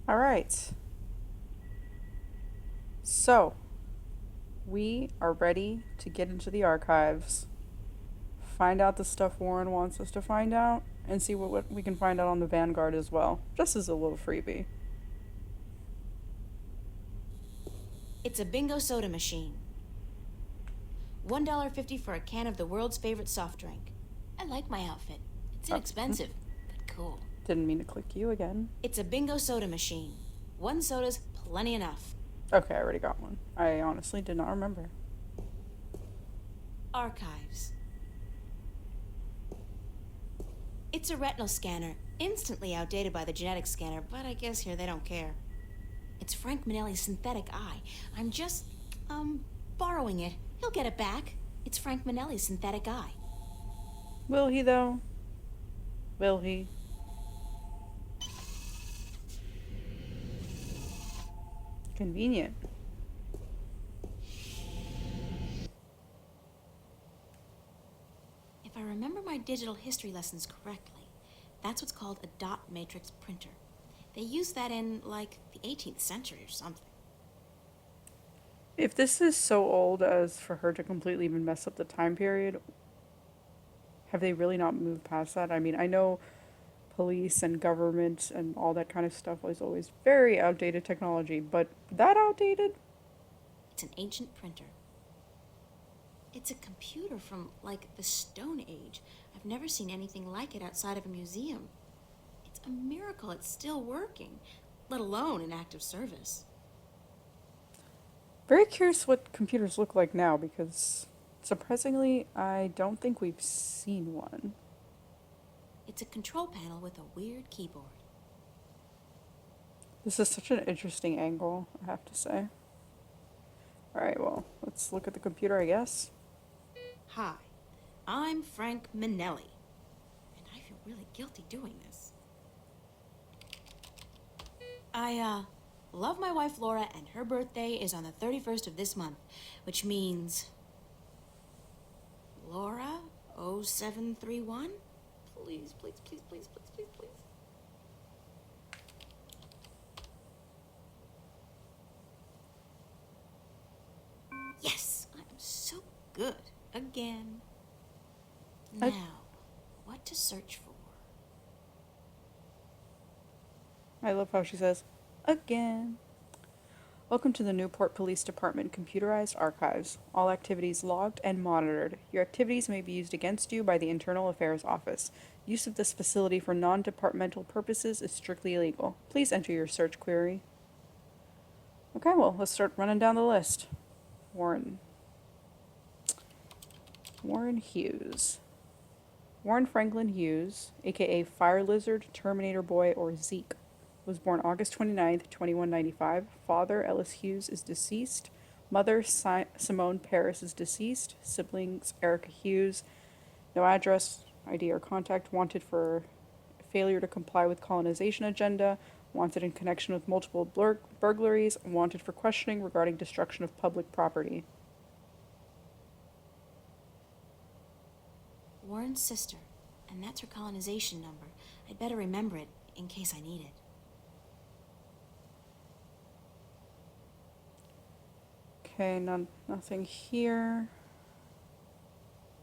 All right. So, we are ready to get into the archives, find out the stuff Warren wants us to find out, and see what we can find out on the Vanguard as well, just as a little freebie. It's a bingo soda machine. $1.50 for a can of the world's favorite soft drink. I like my outfit. It's inexpensive, but cool. Didn't mean to click you again. It's a bingo soda machine. One soda's plenty enough. Okay, I already got one. I honestly did not remember. Archives. It's a retinal scanner, instantly outdated by the genetic scanner, but I guess here they don't care. It's Frank Minelli's synthetic eye. I'm just, borrowing it. He'll get it back. It's Frank Minelli's synthetic eye. Will he, though? Will he? Convenient. If I remember my digital history lessons correctly, that's what's called a dot matrix printer. They used that in, like, the 18th century or something. If this is so old as for her to completely even mess up the time period, have they really not moved past that? I mean, I know police and government and all that kind of stuff was always very outdated technology, but that outdated? It's an ancient printer. It's a computer from, like, the Stone Age. I've never seen anything like it outside of a museum. It's a miracle it's still working, let alone in active service. Very curious what computers look like now because surprisingly, I don't think we've seen one. It's a control panel with a weird keyboard. This is such an interesting angle, I have to say. Alright, well, let's look at the computer, I guess. Hi, I'm Frank Minelli, and I feel really guilty doing this. I love my wife Laura, and her birthday is on the 31st of this month, which means... Laura 0731? Please, please, please, please, please, please, please. Yes, I am so good. Again. I Now, what to search for? I love how she says, again. Welcome to the Newport Police Department computerized archives. All activities logged and monitored. Your activities may be used against you by the Internal Affairs Office. Use of this facility for non-departmental purposes is strictly illegal. Please enter your search query. Okay, well, let's start running down the list. Warren Hughes. Warren Franklin Hughes, aka Fire Lizard, Terminator Boy, or Zeke, was born August 29th, 2195. Father, Ellis Hughes, is deceased. Mother, Simone Paris, is deceased. Siblings, Erica Hughes. No address, ID, or contact. Wanted for failure to comply with colonization agenda. Wanted in connection with multiple burglaries. Wanted for questioning regarding destruction of public property. Warren's sister, and that's her colonization number. I'd better remember it in case I need it. Okay, nothing here.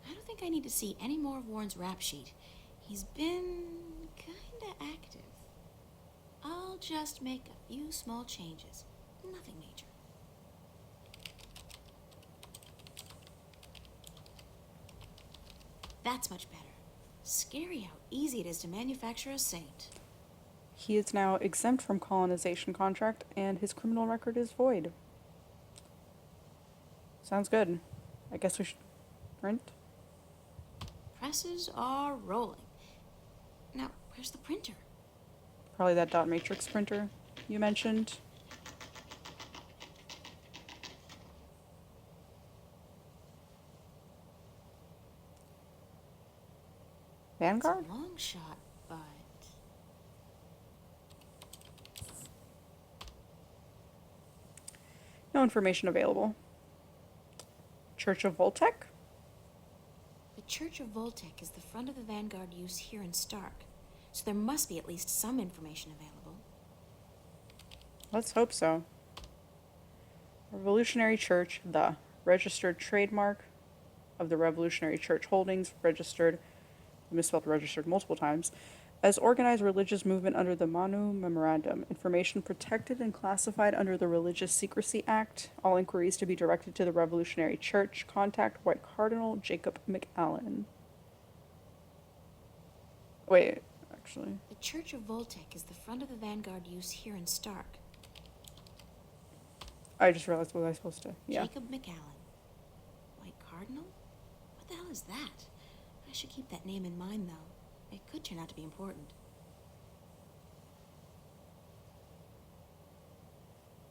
I don't think I need to see any more of Warren's rap sheet. He's been kinda active. I'll just make a few small changes. Nothing major. That's much better. Scary how easy it is to manufacture a saint. He is now exempt from colonization contract, and his criminal record is void. Sounds good. I guess we should print. Presses are rolling. Now, where's the printer? Probably that dot matrix printer you mentioned. Vanguard? It's a long shot, but... No information available. Church of Voltec? The Church of Voltec is the front of the Vanguard use here in Stark, so there must be at least some information available. Let's hope so. Revolutionary Church, the registered trademark of the Revolutionary Church Holdings, registered, misspelled registered multiple times, as organized religious movement under the Manu Memorandum. Information protected and classified under the Religious Secrecy Act. All inquiries to be directed to the Revolutionary Church. Contact White Cardinal Jacob McAllen. Wait, actually. The Church of Voltec is the front of the Vanguard use here in Stark. I just realized what I was supposed to. Yeah. Jacob McAllen. White Cardinal? What the hell is that? I should keep that name in mind, though. It could turn out to be important.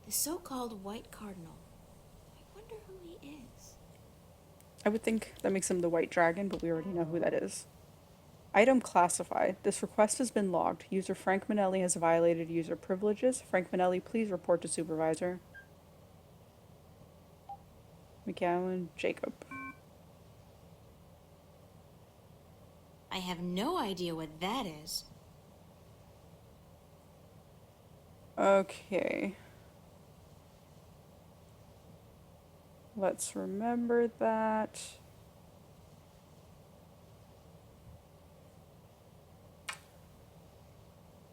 The so-called White Cardinal. I wonder who he is. I would think that makes him the White Dragon, but we already know who that is. Item classified. This request has been logged. User Frank Manelli has violated user privileges. Frank Manelli, please report to supervisor. McAllen, Jacob. I have no idea what that is. Okay. Let's remember that.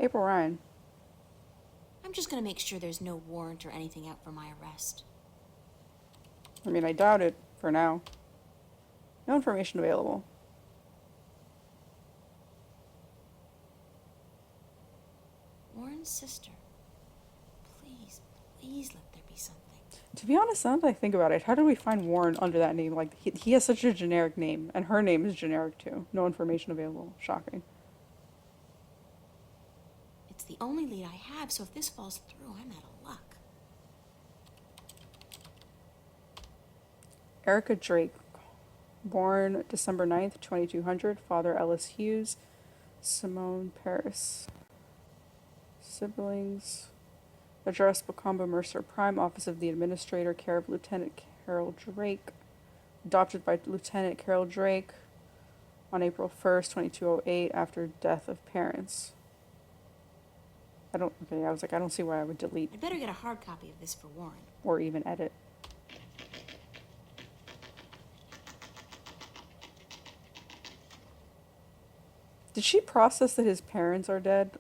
April Ryan. I'm just gonna make sure there's no warrant or anything out for my arrest. I mean, I doubt it for now. No information available. Warren's sister. Please, please let there be something. To be honest, now that I think about it, how did we find Warren under that name? Like, he has such a generic name, and her name is generic too. No information available. Shocking. It's the only lead I have, so if this falls through, I'm out of luck. Erica Drake, born December 9th, 2200, father Ellis Hughes, Simone Paris. Siblings. Address Bacomba Mercer Prime, Office of the Administrator, care of Lieutenant Carol Drake. Adopted by Lieutenant Carol Drake on April 1st, 2208, after death of parents. I was like, I don't see why I would delete I'd better get a hard copy of this for Warren. or even edit. Did she process that his parents are dead?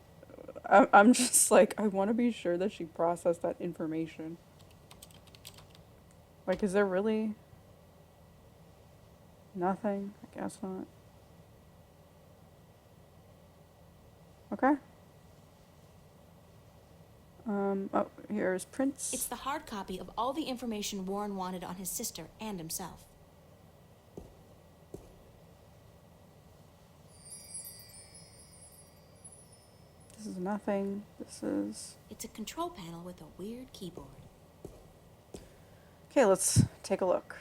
I'm just like, I want to be sure that she processed that information. Like, is there really nothing? I guess not. Okay. Oh, here's Prince. It's the hard copy of all the information Warren wanted on his sister and himself. This is nothing. This is... It's a control panel with a weird keyboard. Okay, let's take a look.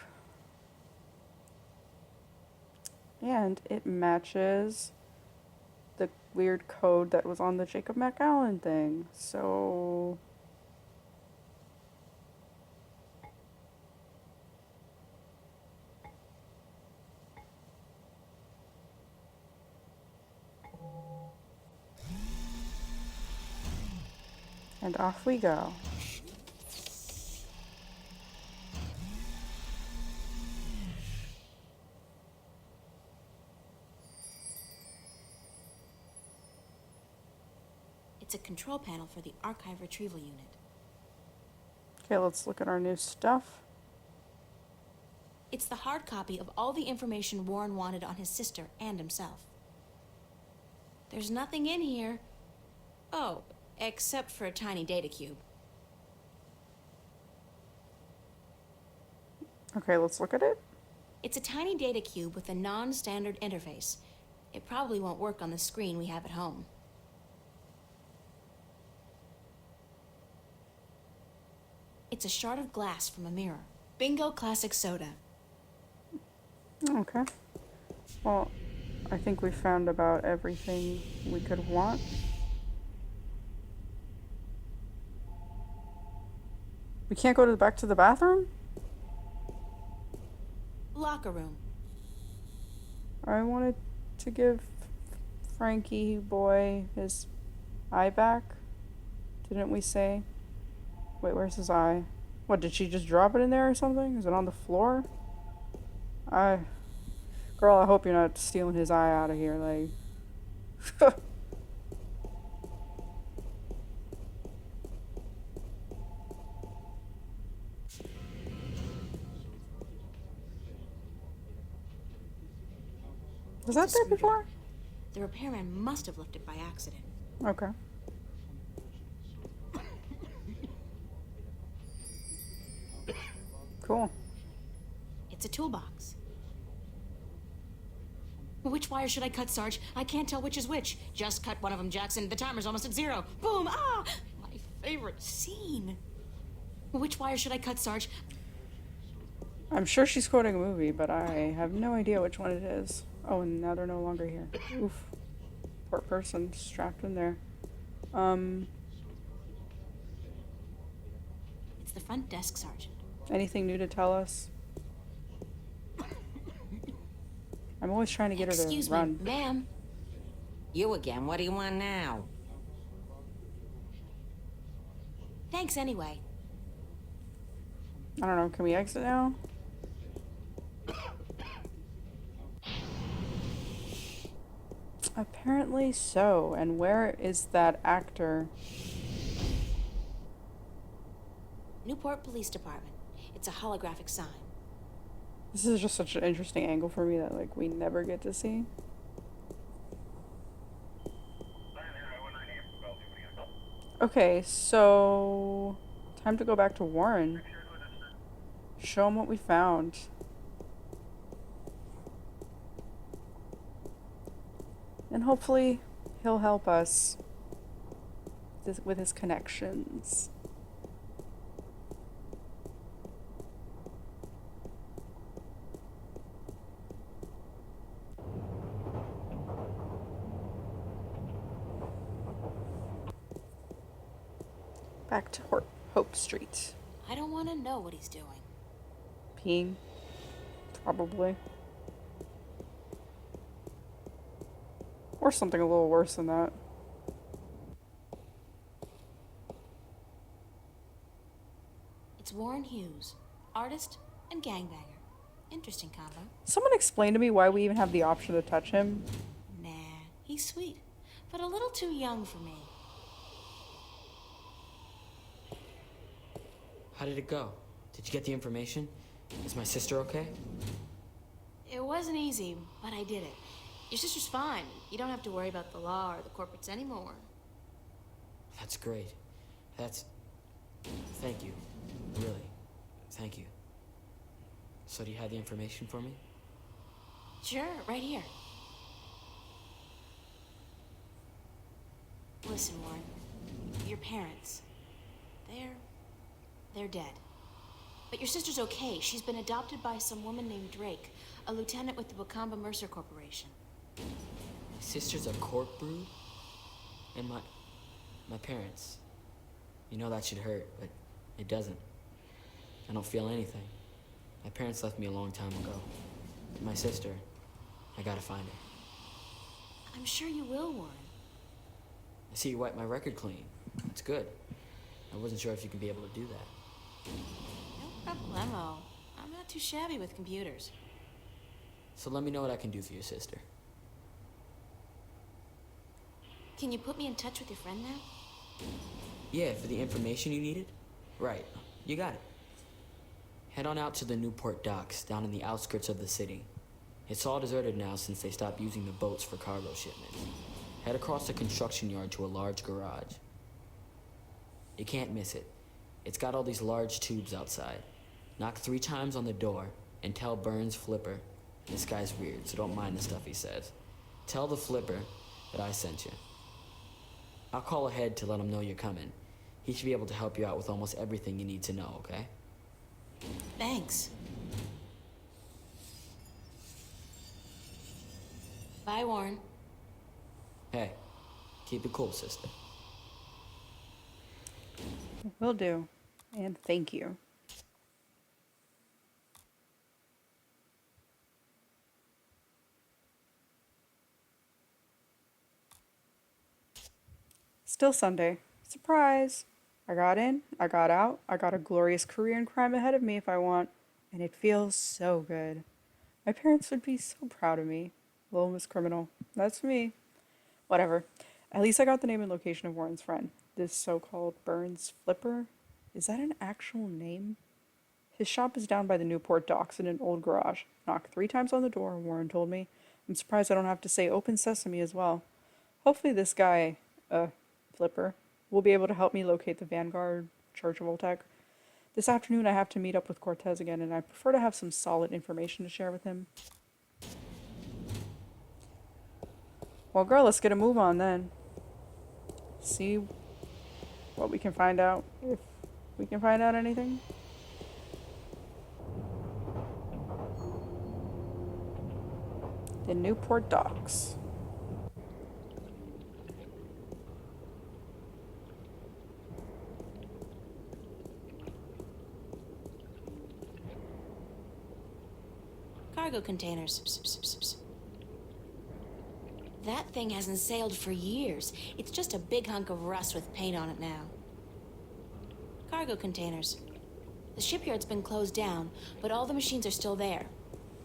And it matches the weird code that was on the Jacob McAllen thing. So... and off we go. It's a control panel for the archive retrieval unit. Okay, let's look at our new stuff. It's the hard copy of all the information Warren wanted on his sister and himself. There's nothing in here. Oh, except for a tiny data cube. Okay, let's look at it. It's a tiny data cube with a non-standard interface. It probably won't work on the screen we have at home. It's a shard of glass from a mirror. Bingo classic soda. Okay. Well, I think we found about everything we could want. We can't go back to the bathroom? Locker room. I wanted to give Frankie boy his eye back. Didn't we say? Wait, where's his eye? What, did she just drop it in there or something? Is it on the floor? I... Girl, I hope you're not stealing his eye out of here, like... Was that there before? The repairman must have left it by accident. Okay. Cool. It's a toolbox. Which wire should I cut, Sarge? I can't tell which is which. Just cut one of them, Jackson. The timer's almost at 0. Boom! Ah! My favorite scene. Which wire should I cut, Sarge? I'm sure she's quoting a movie, but I have no idea which one it is. Oh, and now they're no longer here. Oof. Poor person strapped in there. It's the front desk, Sergeant. Anything new to tell us? I'm always trying to get her to Excuse run. me, ma'am. You again. What do you want now? Thanks anyway. I don't know, can we exit now? Apparently so. And where is that actor? Newport Police Department. It's a holographic sign. This is just such an interesting angle for me that, like, we never get to see. Okay, so... time to go back to Warren. Show him what we found. And hopefully he'll help us with his connections. Back to Hope Street. I don't want to know what he's doing. Peeing. Probably. Or something a little worse than that. It's Warren Hughes, artist and gangbanger. Interesting combo. Someone explain to me why we even have the option to touch him. Nah, he's sweet, but a little too young for me. How did it go? Did you get the information? Is my sister okay? It wasn't easy, but I did it. Your sister's fine. You don't have to worry about the law or the corporates anymore. That's great. Thank you. Really. Thank you. So do you have the information for me? Sure, right here. Listen, Warren. Your parents, they're dead. But your sister's okay. She's been adopted by some woman named Drake, a lieutenant with the Wakamba Mercer Corporation. My sister's a corp brood? And my parents. You know that should hurt, but it doesn't. I don't feel anything. My parents left me a long time ago. But my sister, I gotta find her. I'm sure you will, Warren. I see you wiped my record clean. It's good. I wasn't sure if you could be able to do that. No problemo. I'm not too shabby with computers. So let me know what I can do for your sister. Can you put me in touch with your friend now? Yeah, for the information you needed? Right. You got it. Head on out to the Newport docks, down in the outskirts of the city. It's all deserted now since they stopped using the boats for cargo shipments. Head across the construction yard to a large garage. You can't miss it. It's got all these large tubes outside. Knock 3 times on the door and tell Burns Flipper. This guy's weird, so don't mind the stuff he says. Tell the Flipper that I sent you. I'll call ahead to let him know you're coming. He should be able to help you out with almost everything you need to know, okay? Thanks. Bye, Warren. Hey, keep it cool, sister. Will do. And thank you. Still Sunday. Surprise! I got in, I got out, I got a glorious career in crime ahead of me if I want, and it feels so good. My parents would be so proud of me. Little Miss Criminal. That's me. Whatever. At least I got the name and location of Warren's friend. This so-called Burns Flipper? Is that an actual name? His shop is down by the Newport docks in an old garage. Knocked 3 times on the door, Warren told me. I'm surprised I don't have to say open sesame as well. Hopefully this guy, Flipper, will be able to help me locate the Vanguard Church of Voltec. This afternoon I have to meet up with Cortez again, and I prefer to have some solid information to share with him. Well, girl, let's get a move on then. See what we can find out, if we can find out anything. The Newport docks. Cargo containers. That thing hasn't sailed for years. It's just a big hunk of rust with paint on it now. Cargo containers. The shipyard's been closed down, but all the machines are still there.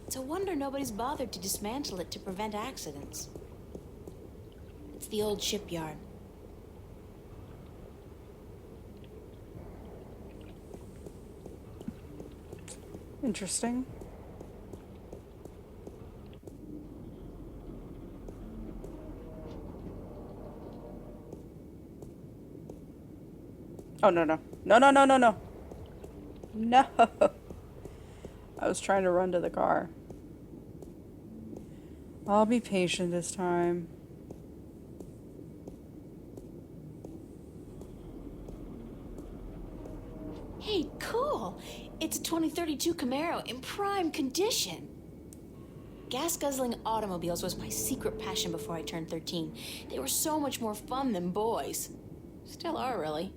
It's a wonder nobody's bothered to dismantle it to prevent accidents. It's the old shipyard. Interesting. Oh, no, no. No, no, no, no, no. No. I was trying to run to the car. I'll be patient this time. Hey, cool! It's a 2032 Camaro in prime condition. Gas-guzzling automobiles was my secret passion before I turned 13. They were so much more fun than boys. Still are, really.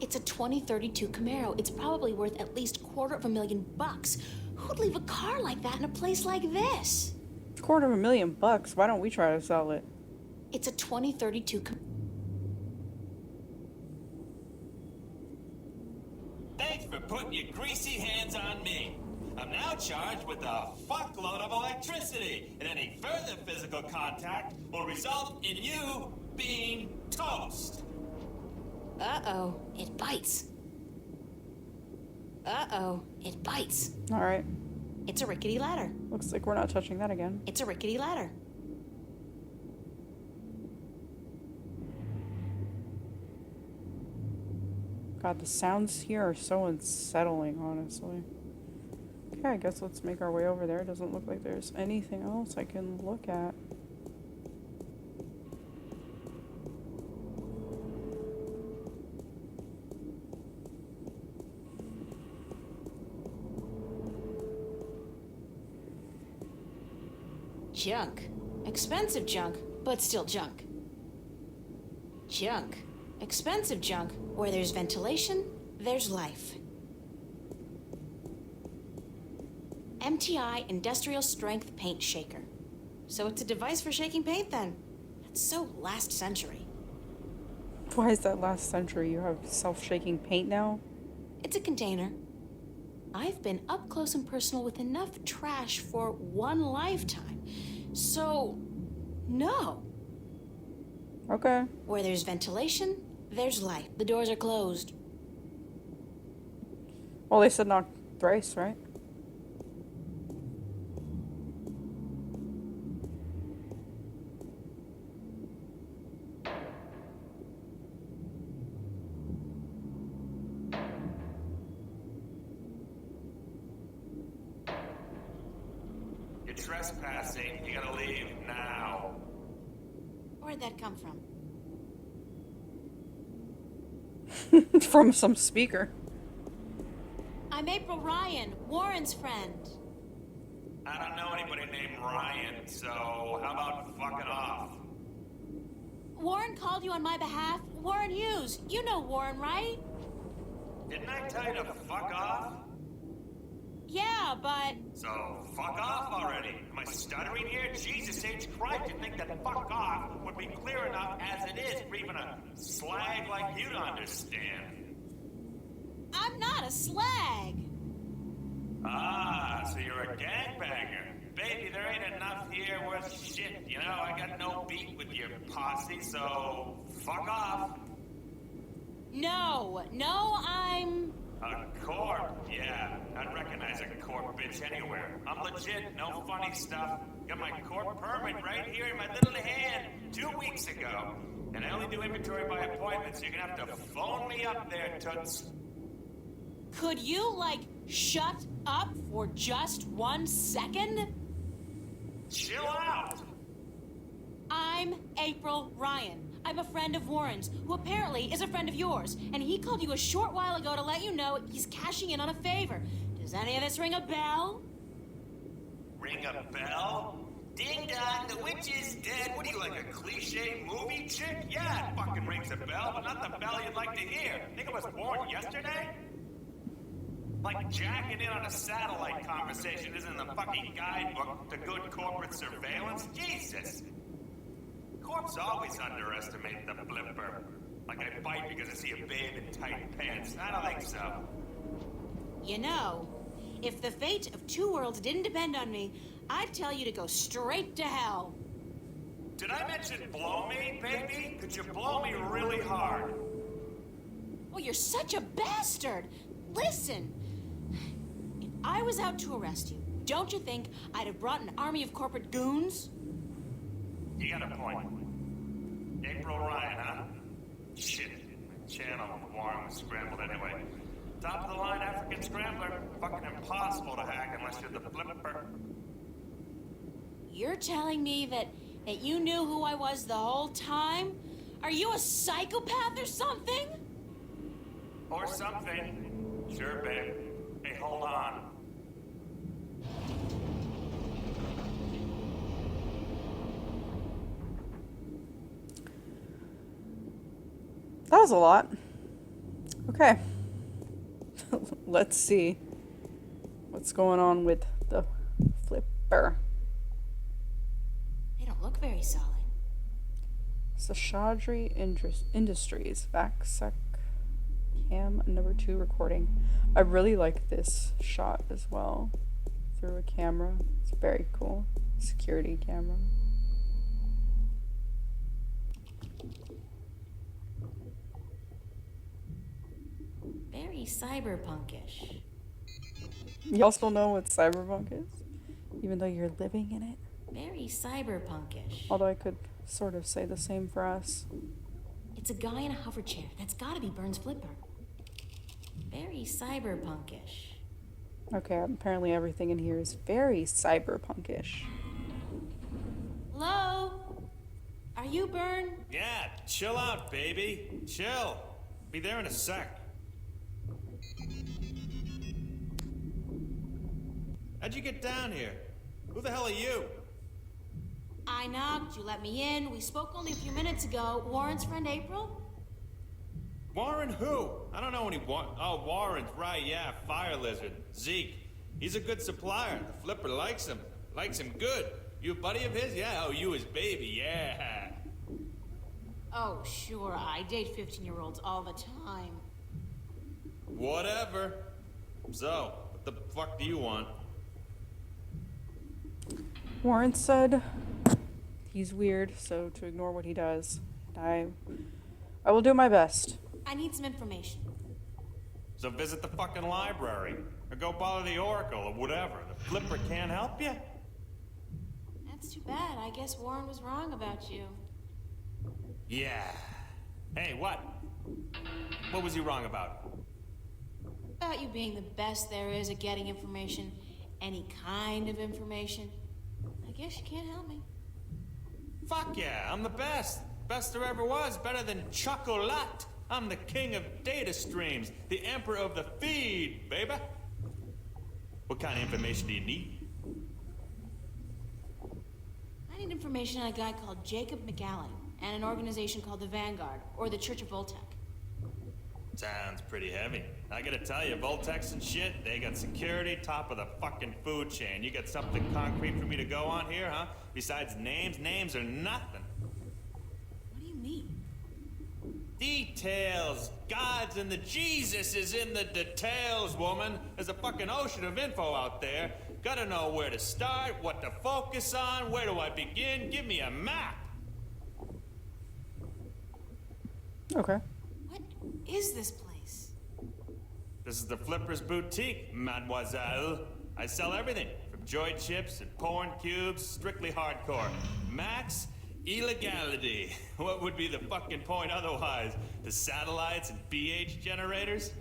It's a 2032 Camaro. It's probably worth at least $250,000. Who'd leave a car like that in a place like this? $250,000. Why don't we try to sell it? It's a 2032 Thanks for putting your greasy hands on me. I'm now charged with a fuckload of electricity, and any further physical contact will result in you being toast. Uh-oh, it bites. Uh-oh, it bites. Alright. It's a rickety ladder. Looks like we're not touching that again. It's a rickety ladder. God, the sounds here are so unsettling, honestly. Okay, I guess let's make our way over there. It doesn't look like there's anything else I can look at. Junk. Expensive junk, but still junk. Junk. Expensive junk. Where there's ventilation, there's life. MTI Industrial Strength Paint Shaker. So it's a device for shaking paint then? That's so last century. Why is that last century? You have self-shaking paint now? It's a container. I've been up close and personal with enough trash for one lifetime. So, no. Okay. Where there's ventilation, there's life. The doors are closed. Well, they said knock thrice, right? You're trespassing. You gotta leave now. Where'd that come from? From some speaker. I'm April Ryan, Warren's friend. I don't know anybody named Ryan, so how about fucking off? Warren called you on my behalf. Warren Hughes. You know Warren, right? Didn't I tell you to fuck off? Yeah, but... So, fuck off already. Am I stuttering here? Jesus H. Christ, you'd think that fuck off would be clear enough as it is for even a slag like you to understand. I'm not a slag. Ah, so you're a gangbanger. Baby, there ain't enough here worth shit. You know, I got no beat with your posse, so fuck off. No, I'm... A corp? Yeah, I'd recognize a corp bitch anywhere. I'm legit, no funny stuff. Got my corp permit right here in my little hand 2 weeks ago. And I only do inventory by appointment, so you're gonna have to phone me up there, toots. Could you, like, shut up for just 1 second? Chill out! I'm April Ryan. I'm a friend of Warren's, who apparently is a friend of yours, and he called you a short while ago to let you know he's cashing in on a favor. Does any of this ring a bell? Ring a bell? Ding dong, the witch is dead. What are you, like a cliche movie chick? Yeah, it fucking rings a bell, but not the bell you'd like to hear. Think I was born yesterday? Like jacking in on a satellite conversation isn't in the fucking guidebook to good corporate surveillance? Jesus! Corps always underestimate the flipper. Like I bite because I see a babe in tight pants. I don't think so. You know, if the fate of 2 worlds didn't depend on me, I'd tell you to go straight to hell. Did I mention blow me, baby? Could you blow me really hard? Well, you're such a bastard! Listen! If I was out to arrest you, don't you think I'd have brought an army of corporate goons? You got a point. April Ryan, huh? Shit. My channel warm was scrambled anyway. Top of the line African scrambler. Fucking impossible to hack unless you're the flipper. You're telling me that you knew who I was the whole time? Are you a psychopath or something? Or something. Sure, babe. Hey, hold on. That was a lot. Okay. Let's see what's going on with the flipper. They don't look very solid. Seshadri Industries, VACSEC Cam number 2 recording. I really like this shot as well. Through a camera. It's very cool. Security camera. Very cyberpunkish. Y'all still know what cyberpunk is? Even though you're living in it? Very cyberpunkish. Although I could sort of say the same for us. It's a guy in a hover chair. That's gotta be Burns' flipper. Very cyberpunkish. Okay, apparently everything in here is very cyberpunkish. Hello? Are you Burn? Yeah, chill out, baby. Chill. Be there in a sec. How'd you get down here? Who the hell are you? I knocked, you let me in. We spoke only a few minutes ago. Warren's friend April? Warren who? I don't know any Oh, Warren, right, yeah, Fire Lizard. Zeke. He's a good supplier. The flipper likes him. Likes him good. You a buddy of his? Yeah, oh, you his baby, yeah. Oh, sure, I date 15-year-olds all the time. Whatever. So, what the fuck do you want? Warren said he's weird, so to ignore what he does. And I will do my best. I need some information. So visit the fucking library. Or go bother the Oracle or whatever. The flipper can't help you? That's too bad. I guess Warren was wrong about you. Yeah. Hey, what? What was he wrong about? About you being the best there is at getting information. Any kind of information. I guess you can't help me. Fuck yeah, I'm the best. Best there ever was. Better than chocolate. I'm the king of data streams. The emperor of the feed, baby. What kind of information do you need? I need information on a guy called Jacob McAllen and an organization called the Vanguard, or the Church of Voltec. Sounds pretty heavy. I gotta tell you, Voltecs and shit, they got security top of the fucking food chain. You got something concrete for me to go on here, huh? Besides names? Names are nothing. What do you mean? Details. God's and the Jesus is in the details, woman. There's a fucking ocean of info out there. Gotta know where to start, what to focus on, where do I begin? Give me a map. Okay. What is this place? This is the Flipper's Boutique, mademoiselle. I sell everything, from joy chips and porn cubes, strictly hardcore. Max illegality. What would be the fucking point otherwise? The satellites and BH generators?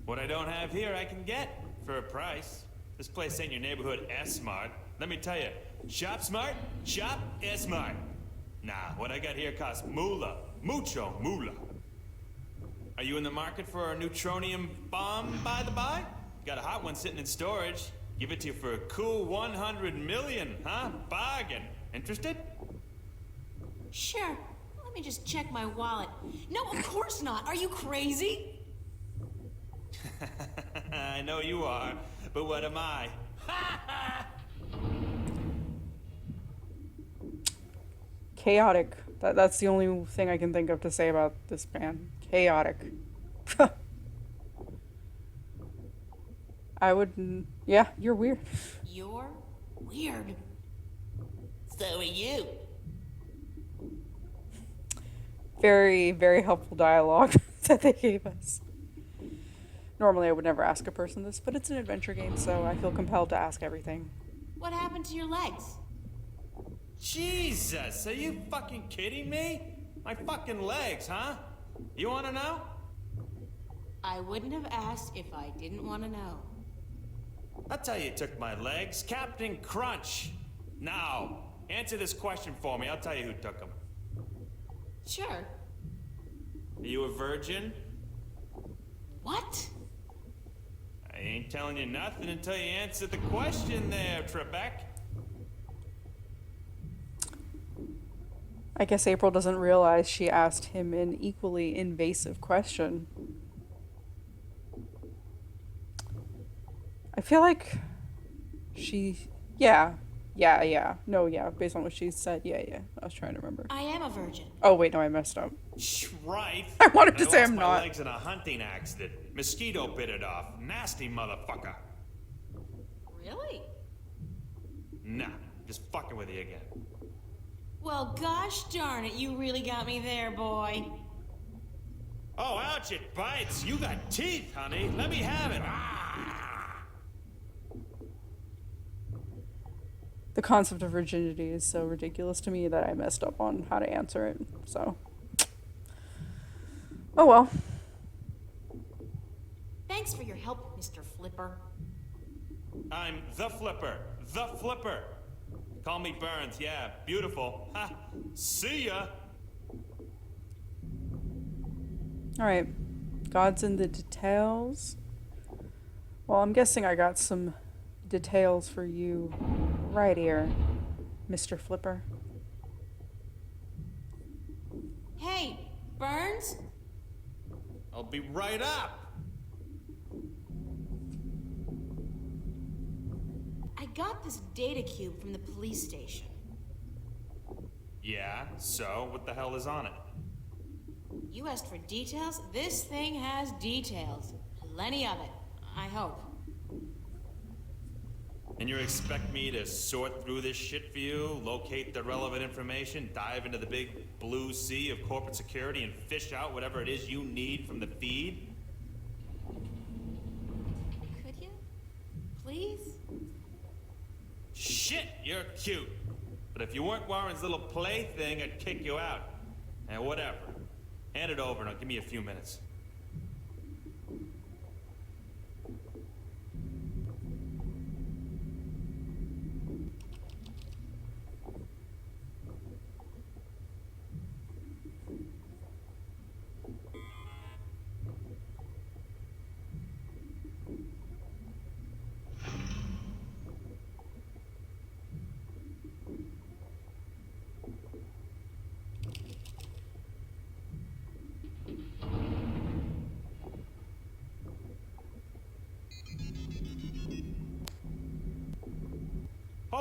What I don't have here, I can get for a price. This place ain't your neighborhood S-Mart. Let me tell you, shop smart, shop S-Mart. Nah, what I got here costs moolah. Mucho moolah. Are you in the market for a neutronium bomb, by the by? Got a hot one sitting in storage. Give it to you for a cool 100 million, huh? Bargain. Interested? Sure. Let me just check my wallet. No, of course not. Are you crazy? I know you are, but what am I? Chaotic. That's the only thing I can think of to say about this band. Chaotic. I would... Yeah, you're weird. You're weird. So are you. Very, very helpful dialogue that they gave us. Normally I would never ask a person this, but it's an adventure game, so I feel compelled to ask everything. What happened to your legs? Jesus, are you fucking kidding me? My fucking legs, huh? You wanna know? I wouldn't have asked if I didn't want to know. I'll tell you who took my legs. Captain Crunch. Now, answer this question for me. I'll tell you who took them. Sure. Are you a virgin? What? I ain't telling you nothing until you answer the question there, Trebek. I guess April doesn't realize she asked him an equally invasive question. I feel like she... Yeah. Based on what she said, yeah. I was trying to remember. I am a virgin. Oh, wait, no, I messed up. Right. I wanted to say lost I'm my not. legs in a hunting accident. Mosquito bit it off. Nasty motherfucker. Really? Nah, just fucking with you again. Well, gosh darn it, you really got me there, boy. Oh, ouch, it bites. You got teeth, honey. Let me have it. Ah! The concept of virginity is so ridiculous to me that I messed up on how to answer it, so... Oh well. Thanks for your help, Mr. Flipper. I'm the Flipper. The Flipper. Call me Burns. Yeah, beautiful. Ha! See ya! Alright. God's in the details. Well, I'm guessing I got some details for you right here, Mr. Flipper. Hey, Burns? I'll be right up. I got this data cube from the police station. Yeah, so what the hell is on it? You asked for details? This thing has details. Plenty of it, I hope. And you expect me to sort through this shit for you, locate the relevant information, dive into the big blue sea of corporate security, and fish out whatever it is you need from the feed? Could you? Please? Shit, you're cute. But if you weren't Warren's little plaything, I'd kick you out. And whatever. Hand it over and give me a few minutes.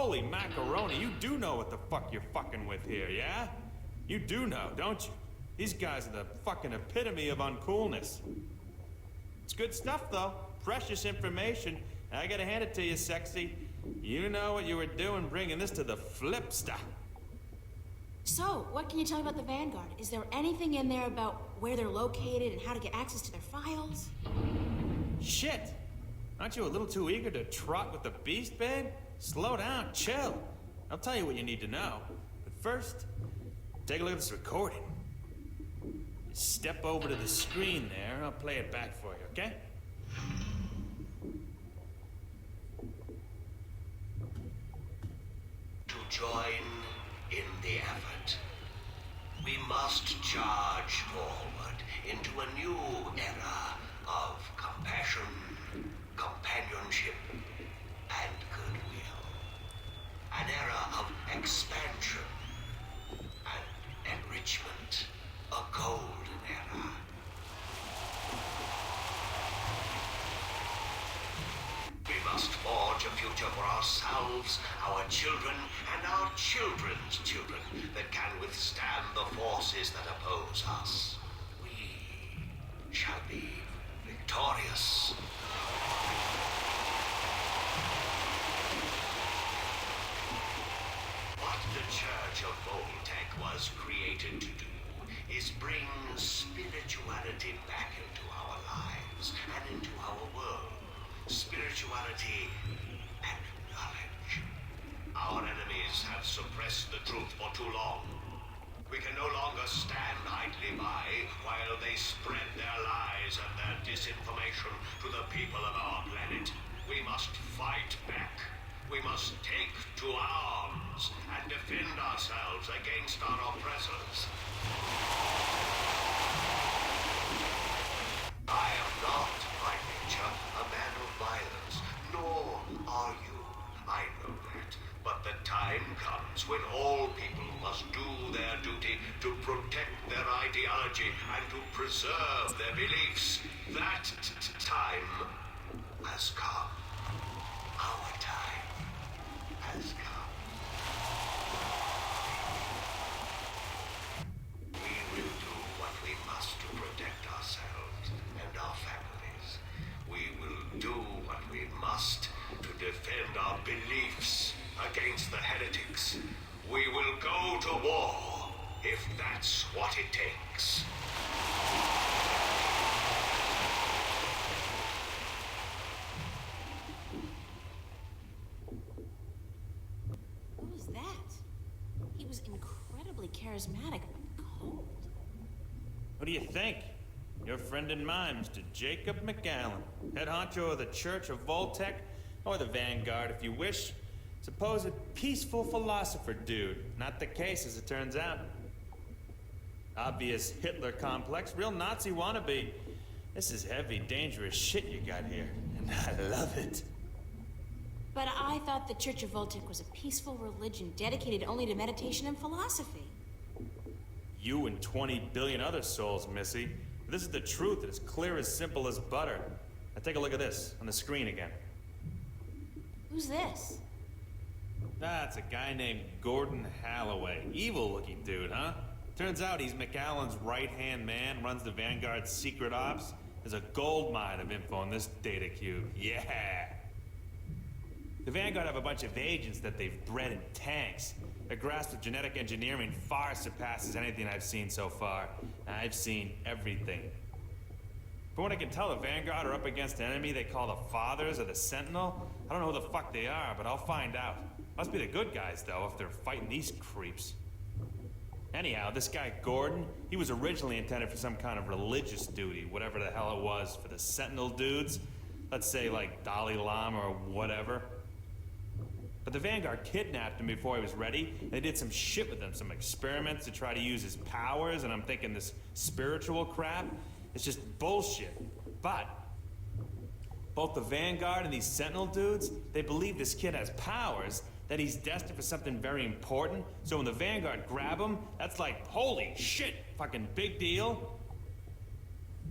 Holy macaroni, you do know what the fuck you're fucking with here, yeah? You do know, don't you? These guys are the fucking epitome of uncoolness. It's good stuff, though. Precious information. I gotta hand it to you, sexy. You know what you were doing bringing this to the flipster. So, what can you tell me about the Vanguard? Is there anything in there about where they're located and how to get access to their files? Shit! Aren't you a little too eager to trot with the beast, babe? Slow down, chill. I'll tell you what you need to know. But first, take a look at this recording. Step over to the screen there, I'll play it back for you, okay? To join in the effort, we must charge forward into a new era of compassion, companionship, and goodwill. An era of expansion and enrichment. A golden era. We must forge a future for ourselves, our children, and our children's children that can withstand the forces that oppose us. We shall be victorious. What the Church of Voltec was created to do is bring spirituality back into our lives and into our world. Spirituality and knowledge. Our enemies have suppressed the truth for too long. We can no longer stand idly by while they spread their lies and their disinformation to the people of our planet. We must fight back. We must take to arms and defend ourselves against our oppressors. I am not, by nature, a man of violence, nor are you. I know that. But the time comes when all people must do their duty to protect their ideology and to preserve their beliefs. That time has come. Our time has come. We will do what we must to protect ourselves and our families. We will do what we must to defend our beliefs against the heretics. We will go to war if that's what it takes. Who was that? He was incredibly charismatic, but cold. What do you think? Your friend and mine, Mr. Jacob McAllen, head honcho of the Church of Voltec, or the Vanguard if you wish. Supposed peaceful philosopher dude. Not the case, as it turns out. Obvious Hitler complex, real Nazi wannabe. This is heavy, dangerous shit you got here, and I love it. But I thought the Church of Voltec was a peaceful religion dedicated only to meditation and philosophy. You and 20 billion other souls, Missy. This is the truth, it's clear as simple as butter. Now take a look at this, on the screen again. Who's this? That's a guy named Gordon Halloway. Evil-looking dude, huh? Turns out he's McAllen's right-hand man, runs the Vanguard's secret ops. There's a gold mine of info in this data cube. Yeah! The Vanguard have a bunch of agents that they've bred in tanks. Their grasp of genetic engineering far surpasses anything I've seen so far. I've seen everything. From what I can tell, the Vanguard are up against an enemy they call the Fathers or the Sentinel. I don't know who the fuck they are, but I'll find out. Must be the good guys, though, if they're fighting these creeps. Anyhow, this guy Gordon, he was originally intended for some kind of religious duty, whatever the hell it was, for the Sentinel dudes. Let's say, like, Dalai Lama or whatever. But the Vanguard kidnapped him before he was ready, and they did some shit with him, some experiments to try to use his powers, and I'm thinking this spiritual crap, it's just bullshit. But both the Vanguard and these Sentinel dudes, they believe this kid has powers, that he's destined for something very important, so when the Vanguard grab him, that's like, holy shit, fucking big deal.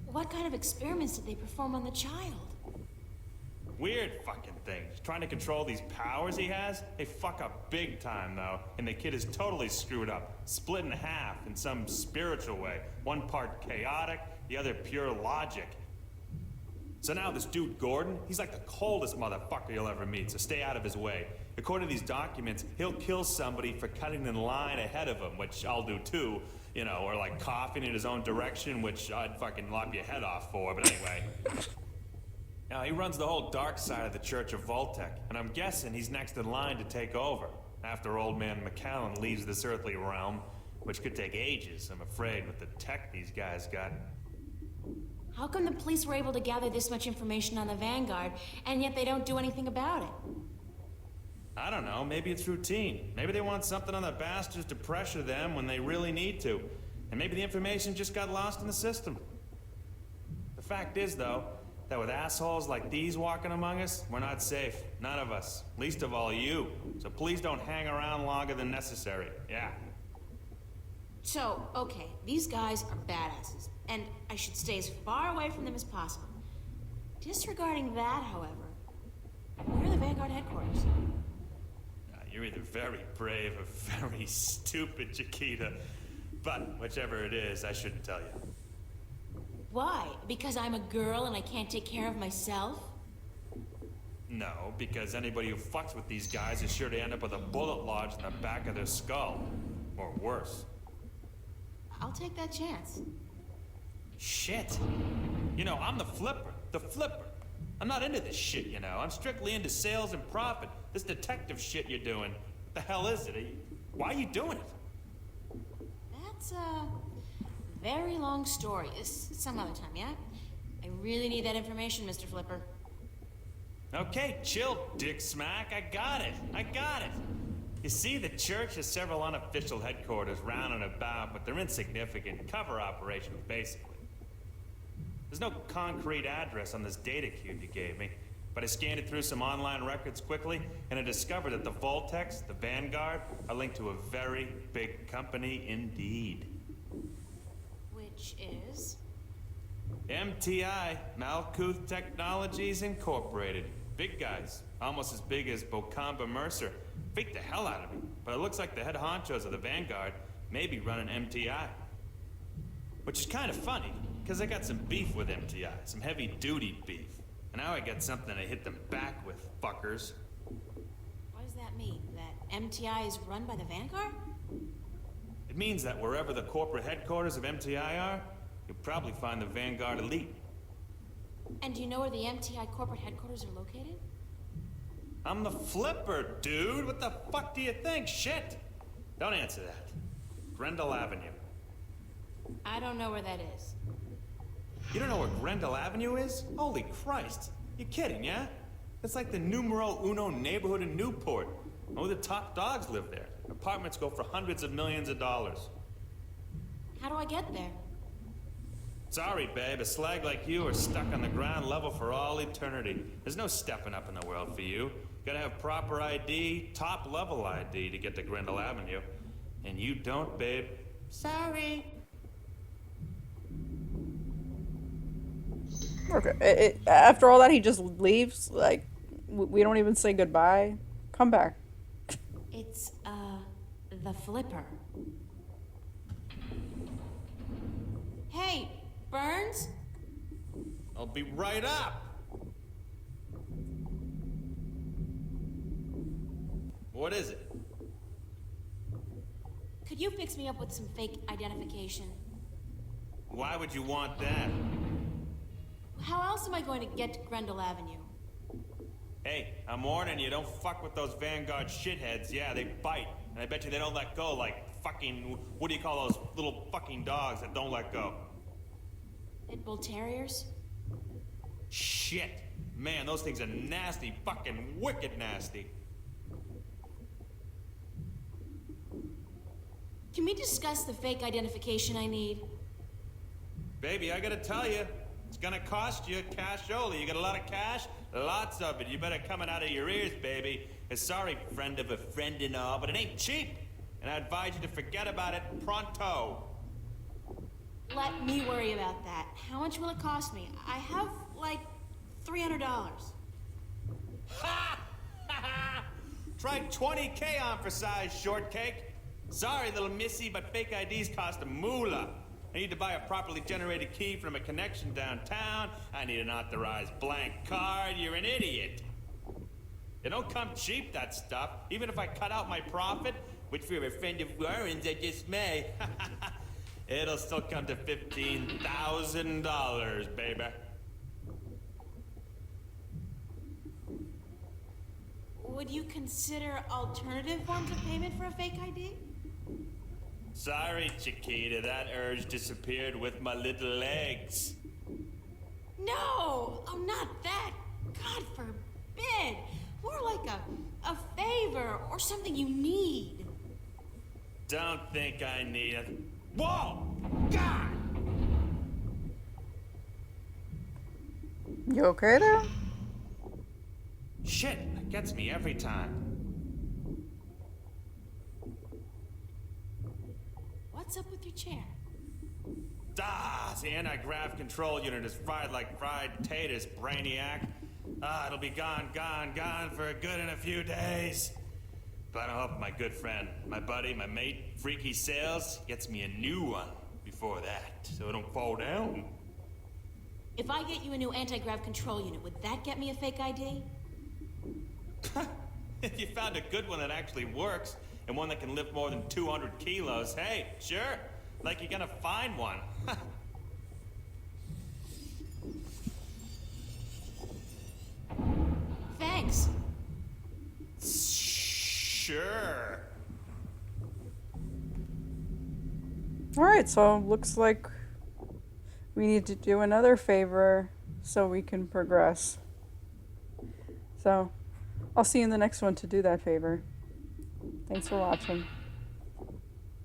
What kind of experiments did they perform on the child? Weird fucking thing. He's trying to control these powers he has. They fuck up big time, though. And the kid is totally screwed up. Split in half in some spiritual way. One part chaotic, the other pure logic. So now this dude Gordon, he's like the coldest motherfucker you'll ever meet, so stay out of his way. According to these documents, he'll kill somebody for cutting in line ahead of him, which I'll do too. You know, or like coughing in his own direction, which I'd fucking lop your head off for, but anyway. Now, he runs the whole dark side of the Church of Voltec, and I'm guessing he's next in line to take over, after old man McCallan leaves this earthly realm, which could take ages, I'm afraid, with the tech these guys got. How come the police were able to gather this much information on the Vanguard, and yet they don't do anything about it? I don't know, maybe it's routine. Maybe they want something on the bastards to pressure them when they really need to. And maybe the information just got lost in the system. The fact is, though, that with assholes like these walking among us, we're not safe. None of us. Least of all you. So please don't hang around longer than necessary. Yeah. So, okay, these guys are badasses, and I should stay as far away from them as possible. Disregarding that, however, where are the Vanguard headquarters? You're either very brave or very stupid, Chiquita. But whichever it is, I shouldn't tell you. Why? Because I'm a girl and I can't take care of myself? No, because anybody who fucks with these guys is sure to end up with a bullet lodged in the back of their skull. Or worse. I'll take that chance. Shit. You know, I'm the flipper. The flipper. I'm not into this shit, you know. I'm strictly into sales and profit. This detective shit you're doing. What the hell is it? Why are you doing it? That's a very long story. Some other time, yeah? I really need that information, Mr. Flipper. Okay, chill, Dick Smack. I got it. You see, the church has several unofficial headquarters round and about, but they're insignificant cover operations, basically. There's no concrete address on this data cube you gave me, but I scanned it through some online records quickly, and I discovered that the Voltecs, the Vanguard, are linked to a very big company indeed. Which is? MTI, Malkuth Technologies Incorporated. Big guys, almost as big as Bocamba Mercer. Freaked the hell out of me, but it looks like the head honchos of the Vanguard may be running MTI. Which is kind of funny, because I got some beef with MTI, some heavy-duty beef. And now I got something to hit them back with, fuckers. What does that mean? That MTI is run by the Vanguard? It means that wherever the corporate headquarters of MTI are, you'll probably find the Vanguard elite. And do you know where the MTI corporate headquarters are located? I'm the flipper, dude! What the fuck do you think? Shit! Don't answer that. Grendel Avenue. I don't know where that is. You don't know where Grendel Avenue is? Holy Christ. You're kidding, yeah? It's like the numero uno neighborhood in Newport. Only the top dogs live there. Apartments go for hundreds of millions of dollars. How do I get there? Sorry, babe. A slag like you are stuck on the ground level for all eternity. There's no stepping up in the world for you. Gotta have proper ID, top level ID to get to Grendel Avenue. And you don't, babe. Sorry. Okay. After all that, he just leaves? Like, we don't even say goodbye? Come back. It's, the Flipper. Hey, Burns? I'll be right up. What is it? Could you fix me up with some fake identification? Why would you want that? How else am I going to get to Grendel Avenue? Hey, I'm warning you, don't fuck with those Vanguard shitheads. Yeah, they bite. And I bet you they don't let go like fucking, what do you call those little fucking dogs that don't let go? Pit Bull Terriers? Shit. Man, those things are nasty, fucking wicked nasty. Can we discuss the fake identification I need? Baby, I gotta tell you, it's gonna cost you cashola. You got a lot of cash? Lots of it. You better come it out of your ears, baby. Sorry, friend of a friend and all, but it ain't cheap. And I advise you to forget about it pronto. Let me worry about that. How much will it cost me? I have, like, $300. Ha! Try 20K on for size, shortcake. Sorry, little missy, but fake IDs cost a moolah. I need to buy a properly generated key from a connection downtown. I need an authorized blank card. You're an idiot. It don't come cheap, that stuff. Even if I cut out my profit, which for a friend of Warren's I just may, it'll still come to $15,000, baby. Would you consider alternative forms of payment for a fake ID? Sorry, Chiquita, that urge disappeared with my little legs. No! Oh, not that! God forbid! More like a favor or something you need. Don't think I need it. Whoa! God! You okay there? Shit, that gets me every time. What's up with your chair? Ah, the anti-grav control unit is fried like fried taters, brainiac. Ah, it'll be gone for good in a few days. But I hope my good friend, my buddy, my mate, Freaky Sales, gets me a new one before that, so it don't fall down. If I get you a new anti-grav control unit, would that get me a fake ID? If you found a good one that actually works, and one that can lift more than 200 kilos, hey, sure, like you're gonna find one. Thanks. Sure. Alright, so looks like we need to do another favor so we can progress. So, I'll see you in the next one to do that favor. Thanks for watching.